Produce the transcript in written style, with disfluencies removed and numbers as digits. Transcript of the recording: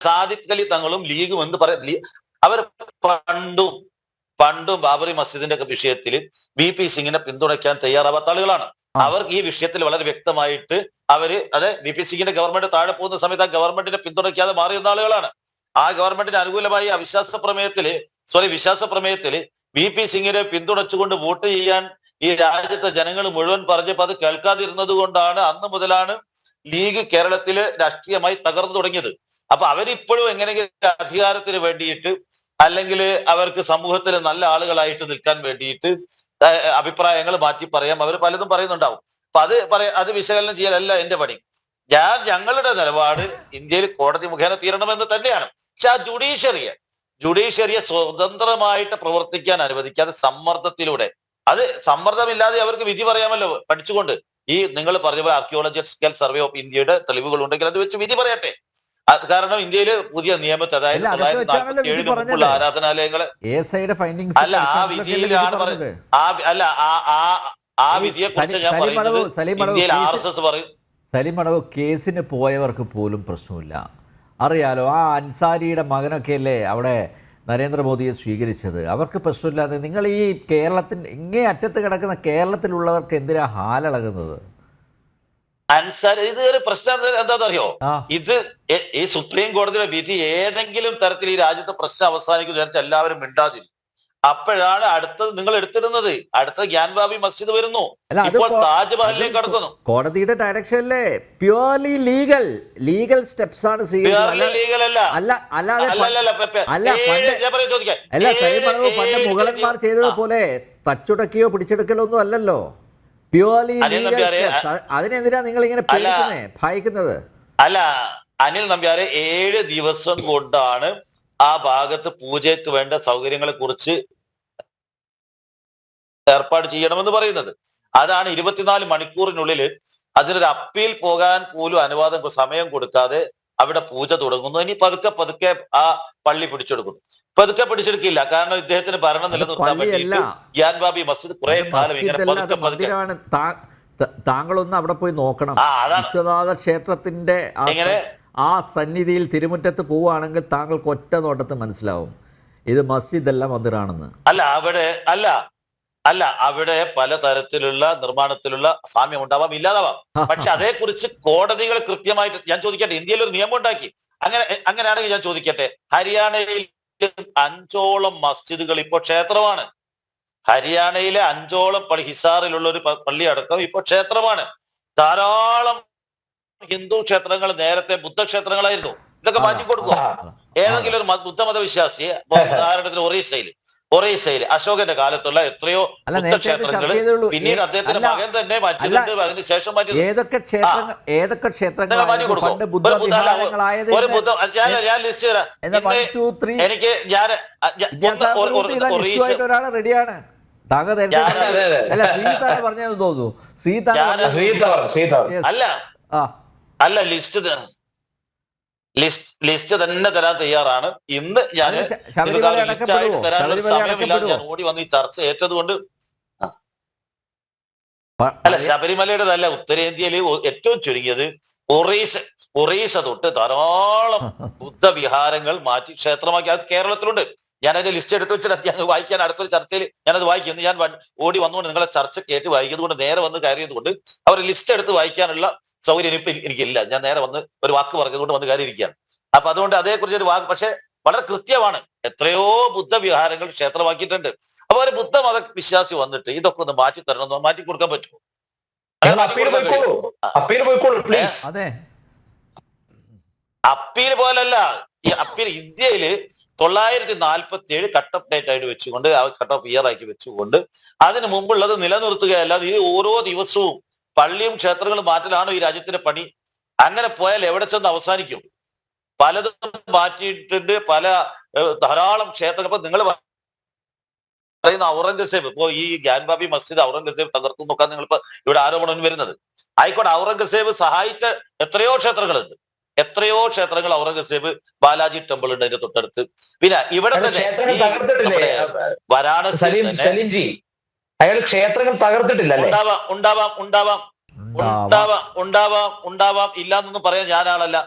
സാദിഖ് അലി തങ്ങളും ലീഗും എന്ന് പറയാം. അവർ പണ്ടും പണ്ടും ബാബറി മസ്ജിദിന്റെ ഒക്കെ വിഷയത്തിൽ VP സിംഗിനെ പിന്തുണയ്ക്കാൻ തയ്യാറാവാത്ത ആളുകളാണ്. അവർ ഈ വിഷയത്തിൽ വളരെ വ്യക്തമായിട്ട് VP സിംഗിന്റെ ഗവൺമെന്റ് താഴെ പോകുന്ന സമയത്ത് ആ ഗവൺമെന്റിനെ പിന്തുണയ്ക്കാതെ മാറിയുന്ന ആളുകളാണ്. ആ ഗവൺമെന്റിന് അനുകൂലമായി ആ വിശ്വാസ പ്രമേയത്തില് VP സിംഗിനെ പിന്തുണച്ചുകൊണ്ട് വോട്ട് ചെയ്യാൻ ഈ രാജ്യത്തെ ജനങ്ങൾ മുഴുവൻ പറഞ്ഞപ്പോൾ അത് കേൾക്കാതിരുന്നത് കൊണ്ടാണ് അന്ന് മുതലാണ് ലീഗ് കേരളത്തില് രാഷ്ട്രീയമായി തകർന്നു തുടങ്ങിയത്. അപ്പൊ അവരിപ്പോഴും എങ്ങനെയെങ്കിലും അധികാരത്തിന് വേണ്ടിയിട്ട് അല്ലെങ്കിൽ അവർക്ക് സമൂഹത്തിൽ നല്ല ആളുകളായിട്ട് നിൽക്കാൻ വേണ്ടിയിട്ട് അഭിപ്രായങ്ങൾ മാറ്റി പറയാം. അവർ പലതും പറയുന്നുണ്ടാവും. അപ്പൊ അത് വിശകലനം ചെയ്യാനല്ല എന്റെ പണി. ഞങ്ങളുടെ നിലപാട് ഇന്ത്യയിൽ കോടതി മുഖേന തീരണമെന്ന് തന്നെയാണ്. പക്ഷെ ആ ജുഡീഷ്യറിയെ സ്വതന്ത്രമായിട്ട് പ്രവർത്തിക്കാൻ അനുവദിക്കാതെ സമ്മർദ്ദത്തിലൂടെ, അത് സമ്മർദ്ദമില്ലാതെ അവർക്ക് വിധി പറയാമല്ലോ പഠിച്ചുകൊണ്ട്. ഈ നിങ്ങൾ പറഞ്ഞ പോലെ ആർക്കിയോളജിക്കൽ സർവേ ഓഫ് ഇന്ത്യയുടെ തെളിവുകൾ ഉണ്ടെങ്കിൽ അത് വെച്ച് വിധി പറയട്ടെ. കാരണം ഇന്ത്യയില് പുതിയ നിയമത്തെ, അതായത് 1947 ആരാധനാലയങ്ങളെ അല്ല ആ വിധിയിലാണ് പറയുന്നത്. ആ വിധിയെ കുറിച്ച് ഞാൻ പറയുന്നത് ഇന്ത്യയിൽ RSS പറയും. സലിമടവ് കേസിന് പോയവർക്ക് പോലും പ്രശ്നമില്ല. അറിയാലോ, ആ അൻസാരിയുടെ മകനൊക്കെ അല്ലേ അവിടെ നരേന്ദ്രമോദിയെ സ്വീകരിച്ചത്. അവർക്ക് പ്രശ്നമില്ലാതെ നിങ്ങൾ ഈ ഇങ്ങേ അറ്റത്ത് കിടക്കുന്ന കേരളത്തിലുള്ളവർക്ക് എന്തിനാ ഹാലളകുന്നത്? ഇത് ഒരു പ്രശ്നം എന്താണെന്നറിയോ? ഇത് ഈ സുപ്രീം കോടതിയുടെ വിധി ഏതെങ്കിലും തരത്തിൽ ഈ രാജ്യത്തെ പ്രശ്നം അവസാനിക്കും വിചാരിച്ച് എല്ലാവരും മിണ്ടാതിരിക്കും. അപ്പോഴാണ് അടുത്തത് നിങ്ങൾ എടുത്തിരുന്നത്. അടുത്ത ഗ്യാൻവാബി മസ്ജിദ് വരുന്നു, ഇപ്പോൾ താജ്മഹലിലേക്ക് കടക്കുന്നു. കോടതിയുടെ ഡയറക്ഷനിലെ പ്യൂർലി ലീഗൽ സ്റ്റെപ്സ് ആണ് പണ്ട് മുഗളന്മാർ ചെയ്തതുപോലെ തച്ചുടക്കിയോ പിടിച്ചെടുക്കലോ ഒന്നും അല്ലല്ലോ. Purely legal steps. അതിനെതിരാ നിങ്ങൾ ഇങ്ങനെ ഭയക്കുന്നത്? അല്ല അനിൽ നമ്പ്യാരെ, 7 ദിവസം കൊണ്ടാണ് ആ ഭാഗത്ത് പൂജയ്ക്ക് വേണ്ട സൗകര്യങ്ങളെ കുറിച്ച് ഏർപ്പാട് ചെയ്യണമെന്ന് പറയുന്നത്. അതാണ് 24 മണിക്കൂറിനുള്ളിൽ അതിനൊരു അപ്പീൽ പോകാൻ പോലും സമയം കൊടുക്കാതെ അവിടെ പൂജ തുടങ്ങുന്നു. ഇനി പതുക്കെ ആ പള്ളി പിടിച്ചെടുക്കുന്നു. പതുക്കെ പിടിച്ചെടുക്കില്ല, കാരണം ഇദ്ദേഹത്തിന് ഭരണം നിലനിർത്താൻ വേണ്ടിയിട്ട് ഗ്യാൻവാബി മസ്ജിദ് കുറെ കാലം ഇങ്ങനെ താങ്കളൊന്ന് അവിടെ പോയി നോക്കണം. വിശ്വനാഥ ക്ഷേത്രത്തിന്റെ ആ സന്നിധിയിൽ തിരുമുറ്റത്ത് പോവുകയാണെങ്കിൽ താങ്കൾക്ക് ഒറ്റ നോട്ടത്തിൽ മനസ്സിലാവും ഇത് മസ്ജിദ് അല്ല മന്ദിറാണെന്ന്. അല്ല അവിടെ പലതരത്തിലുള്ള നിർമ്മാണത്തിലുള്ള സാമ്യം ഉണ്ടാവാം, ഇല്ലാതാവാം. പക്ഷെ അതേക്കുറിച്ച് കോടതികൾ കൃത്യമായിട്ട്, ഞാൻ ചോദിക്കട്ടെ, ഇന്ത്യയിൽ ഒരു നിയമം ഉണ്ടാക്കി. അങ്ങനെയാണെങ്കിൽ ഞാൻ ചോദിക്കട്ടെ, ഹരിയാനയിൽ 5ഓളം മസ്ജിദുകൾ ഇപ്പോൾ ക്ഷേത്രമാണ്. ഹരിയാനയിലെ 5ഓളം ഹിസാറിലുള്ള ഒരു പള്ളി അടക്കം ഇപ്പോൾ ക്ഷേത്രമാണ്. ധാരാളം ഹിന്ദു ക്ഷേത്രങ്ങൾ നേരത്തെ ബുദ്ധക്ഷേത്രങ്ങളായിരുന്നു. ഇതൊക്കെ മാറ്റിക്കൊടുക്കുക. ഏതെങ്കിലും ഒരു ബുദ്ധമത വിശ്വാസിയെ, ഉദാഹരണത്തിന് ഒറീസയിൽ അശോകന്റെ കാലത്തുള്ള എത്രയോ ബുദ്ധക്ഷേത്രങ്ങൾ പിന്നീട് അദ്ദേഹത്തിന്റെ മകൻ തന്നെ മാറ്റിയിട്ടുണ്ട്. അതിനുശേഷം ഏതൊക്കെ ക്ഷേത്രങ്ങൾ ഞാൻ ലിസ്റ്റ് തരാം. എനിക്ക് ഒരാൾ റെഡിയാണ്. താങ്കൾ ശ്രീതാണ് പറഞ്ഞതെന്ന് തോന്നുന്നു. അല്ല ലിസ്റ്റ് തന്നെ തരാൻ തയ്യാറാണ്. ഇന്ന് ഞാൻ തരാനുള്ള സമയമില്ല. ഞാൻ ഓടി വന്ന് ഈ ചർച്ച ഏറ്റതുകൊണ്ട്. അല്ല, ശബരിമലയുടേതല്ല. ഉത്തരേന്ത്യയിൽ ഏറ്റവും ചുരുങ്ങിയത് ഒറീസ തൊട്ട് ധാരാളം ബുദ്ധവിഹാരങ്ങൾ മാറ്റി ക്ഷേത്രമാക്കി. അത് കേരളത്തിലുണ്ട്. ഞാനതിന്റെ ലിസ്റ്റ് എടുത്ത് വെച്ചിട്ട് ഞാൻ വായിക്കാൻ അടുത്തൊരു ചർച്ചയിൽ ഞാനത് വായിക്കുന്നു. ഞാൻ ഓടി വന്നുകൊണ്ട് നിങ്ങളെ ചർച്ച കയറ്റി വായിക്കുന്നതുകൊണ്ട്, നേരെ വന്ന് കയറിയത് കൊണ്ട് അവർ ലിസ്റ്റ് എടുത്ത് വായിക്കാനുള്ള സൗകര്യം ഇപ്പൊ എനിക്കില്ല. ഞാൻ നേരെ വന്ന് ഒരു വാക്ക് പറഞ്ഞതുകൊണ്ട് വന്ന് കയറിയിരിക്കുകയാണ്. അപ്പൊ അതുകൊണ്ട് അതേക്കുറിച്ച് ഒരു വാക്ക്, പക്ഷെ വളരെ കൃത്യമാണ്. എത്രയോ ബുദ്ധവിഹാരങ്ങൾ ക്ഷേത്രമാക്കിയിട്ടുണ്ട്. അപ്പൊ ഒരു ബുദ്ധമത വിശ്വാസി വന്നിട്ട് ഇതൊക്കെ ഒന്ന് മാറ്റി തരണമെന്നോ മാറ്റി കൊടുക്കാൻ പറ്റുമോ? അപ്പീൽ പോലല്ല. ഈ അപ്പീൽ ഇന്ത്യയില് 947 കട്ട് ഓഫ് ഡേറ്റ് ആയിട്ട് വെച്ചുകൊണ്ട്, കട്ട് ഓഫ് ഇയർ ആക്കി വെച്ചുകൊണ്ട് അതിന് മുമ്പുള്ളത് നിലനിർത്തുകയല്ലാതെ ഈ ഓരോ ദിവസവും പള്ളിയും ക്ഷേത്രങ്ങളും മാറ്റലാണ് ഈ രാജ്യത്തിന്റെ പണി. അങ്ങനെ പോയാൽ എവിടെ ചെന്ന് അവസാനിക്കും? പലതും മാറ്റിയിട്ടുണ്ട്. ധാരാളം ക്ഷേത്രങ്ങൾ. ഇപ്പൊ നിങ്ങൾ പറയുന്ന ഔറംഗസേബ്, ഇപ്പോ ഈ ഗ്യാൻവാബി മസ്ജിദ് ഔറംഗസേബ് തകർത്തു നോക്കാൻ നിങ്ങളിപ്പോ ഇവിടെ ആരോപണം വരുന്നത്. ആയിക്കോട്ടെ, ഔറംഗസേബ് സഹായിച്ച എത്രയോ ക്ഷേത്രങ്ങളുണ്ട്. ഔറംഗസേബ് ബാലാജി ടെമ്പിൾ ഉണ്ട് അതിന്റെ തൊട്ടടുത്ത്. പിന്നെ ഇവിടെ തന്നെ വാരാണസി അയാൾ ക്ഷേത്രങ്ങൾ തകർത്തിട്ടില്ല. ഉണ്ടാവാം ഇല്ലാന്നൊന്നും പറയാൻ ഞാനാളല്ല.